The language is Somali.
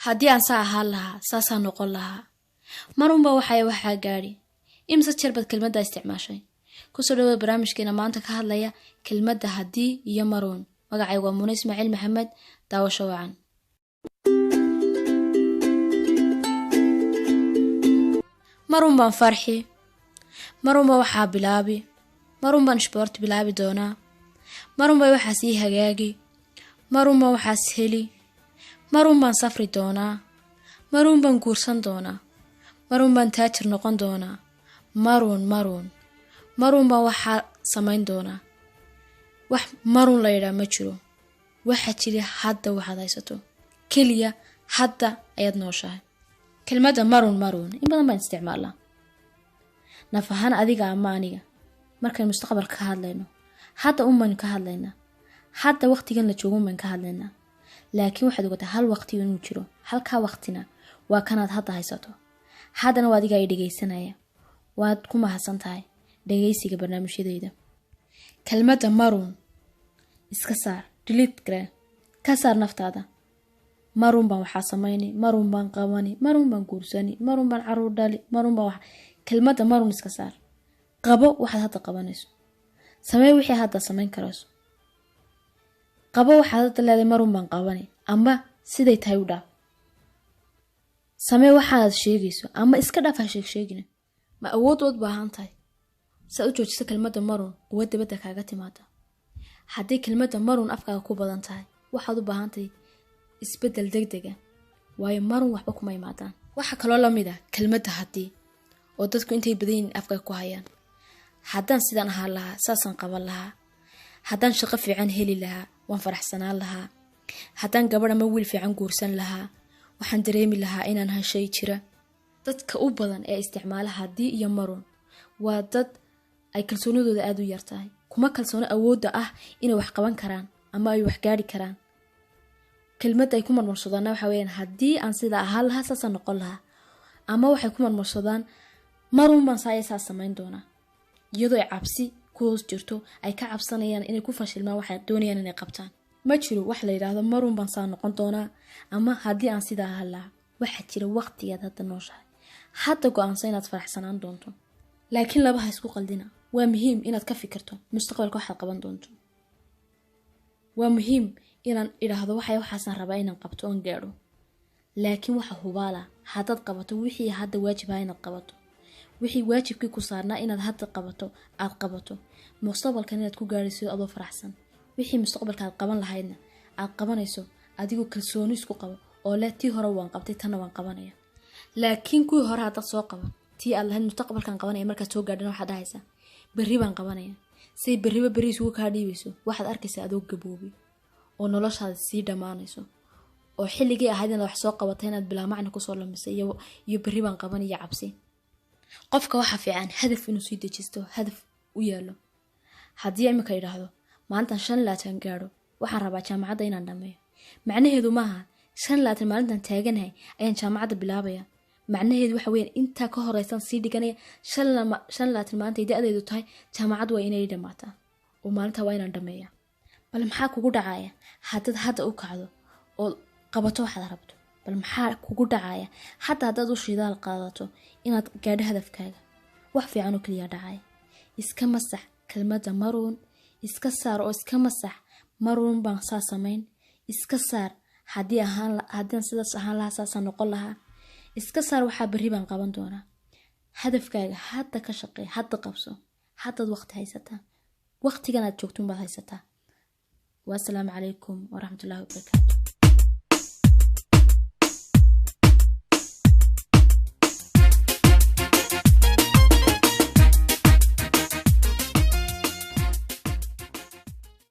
haddii aan saa ahaan lahaa saasaan noqon lahaa marunba waxaa gaadhi imse jeer baad kelmadda isticmaashay kusoo dhawaad barnaamijkeena maanta ka hadlaya kelmadda haddii iyo maruun magacaygu waa Muune Ismaaciil Maxamed daawasho wacan marun baan farxi marun baa waxaa bilaabi marun baan sport bilaabi doonaa marun baa waxaa sii hagaagi marun baa waxaas heli marun baan safri doonaa marun baan guursan doonaa marun baan taajir noqon doonaa marun baan waxaa samayn doonaa wax marun la yidhaa ma jiro waxa jira hadda waxaad haysato keliya hadda ayaad nooshahay kelmadda marun in badan baan isticmaalnaa naf ahaan adiga ama aniga markaan mustaqbalka ka hadlayno hadda umaan ka hadlaynaa hadda waqtigan la joogo umaan ka hadlaynaa laakiin waxaad ogataa hal waqti inuu jiro halka waqtina waa kanaad hadda haysato haddana waa adiga ay dhageysanaya waad ku mahadsan tahay dhageysiga barnaamijyadayda kelmadda marun iska saar delete gare ka saar naftaada marun baan waxaa samayni marun baan qabani marun baan guursani marun baan caruur dhali marun baan kelmadda marun iska saar qabo waxaad hadda qabanayso samee wixii hadda samayn karayso qabo waxaad hadda leedahay marun baan qabani ama siday tahay u dhaaf samee waxaad sheegayso ama iska dhaaf ha sheegina ma awood baahan tahay saa u joojisa kelmadda marun quwad dibadda kaaga timaada haddii kelmadda marun afkaaga ku badan tahay waxaad u baahan tahay isbeddel degdega waayo marun waxba kuma imaadaan waxa kaloo la mid ah kelmadda haddii oo dadku intay badan yihiin afkaaga ku hayaan haddaan sidaan ahaan lahaa saasaan qaban lahaa haddaan shaqo fiican heli lahaa waan faraxsanaan lahaa haddaan gabadh ama wiil fiican guursan lahaa waxaan dareemi lahaa inaan hashay jira dadka u badan ee isticmaala haddii iyo marun waa dad ay kalsoonidooda aad u yar tahay kuma kalsoono awoodda ah inay wax qaban karaan ama ay wax gaari karaan kelmadda ay ku marmarsadaan waxa weeyaan haddii aan sida ahaan lahaa saasaan noqon lahaa ama waxay ku marmarsadaan marun baan saas samayn doonaa iyadoo ay cabsi ku hoos jirto ay ka cabsanayaan inay ku fashilmaan waxay doonayaan inay qabtaan ma jiro wax la yiraahdo marun baan saa noqon doonaa ama haddii aan sida ahaan lahaa waxa jira waqtigaad hadda nooshahay hadda go'aansan inaad faraxsanaan doonto laakiin laba ha isku qaldina waa muhiim inaad ka fikirto mustaqbalka waxaad qaban doonto waa muhiim inaan idhaahdo waxaasan rabaa inaan qabto oon gaadho laakiin waxa hubaala haddaad qabato wixii hadda waajibaha inaad qabato wixii waajibkii ku saarnaa inaad hadda qabato aad qabato mustaqbalkan inaad ku gaadhayso adoo faraxsan wixii mustaqbalka aad qaban lahaydna aad qabanayso adigoo kalsooni isku qabo oo leh tii hore waan qabtay tanna waan qabanaya laakiin kuwii hore haddaad soo qaban tii aad lahayd mustaqbalkan qabanaya markaad soo gaadhana waxaad dhahaysaa berri baan qabanaya say berri isugu kaa dhiibayso waxaad arkaysaa adoo gaboobi oo noloshaada sii dhammaanayso oo xilligii ahayd inaad wax soo qabatay inaad bilaa macna kusoo lamisay iyo berri baan qaban iyo cabsi qofka waxaa fiican hadaf inuu sii dejisto hadaf u yaalo haddii imika idhaahdo maalintan 5 gaadho waxaan rabaa jaamacadda inaan dhameeyo macnaheedu maaha 5 maalintan taaganahay ayaan jaamacadda bilaabaya macnaheedu waxa weeyaan inta ka horeysan sii dhiganaya 5 maalinta da'deedu tahay jaamacaddu waa inay dhamaataa oo maalinta waa inaan dhameeyaa bal maxaa kugu dhacaya hadda u kacdo oo qabato waxaad rabto bal maxaa kugu dhacaya haddaad u shidaal qaadato inaad gaadho hadafkaaga wax fiican oo kaliya dhacay iska masax kelmadda marun iska saar oo iska masax marun baan saa samayn iska saar haddii sidaas ahaan lahaa saasaan noqon lahaa iska saar waxaa berri baan qaban doonaa hadafkaaga hadda ka shaqee hadda qabso haddaad waqti haysataa waqtigan aad joogtuun baad haysataa wassalaamu calaykum waraxmatullaahi wabarakaatu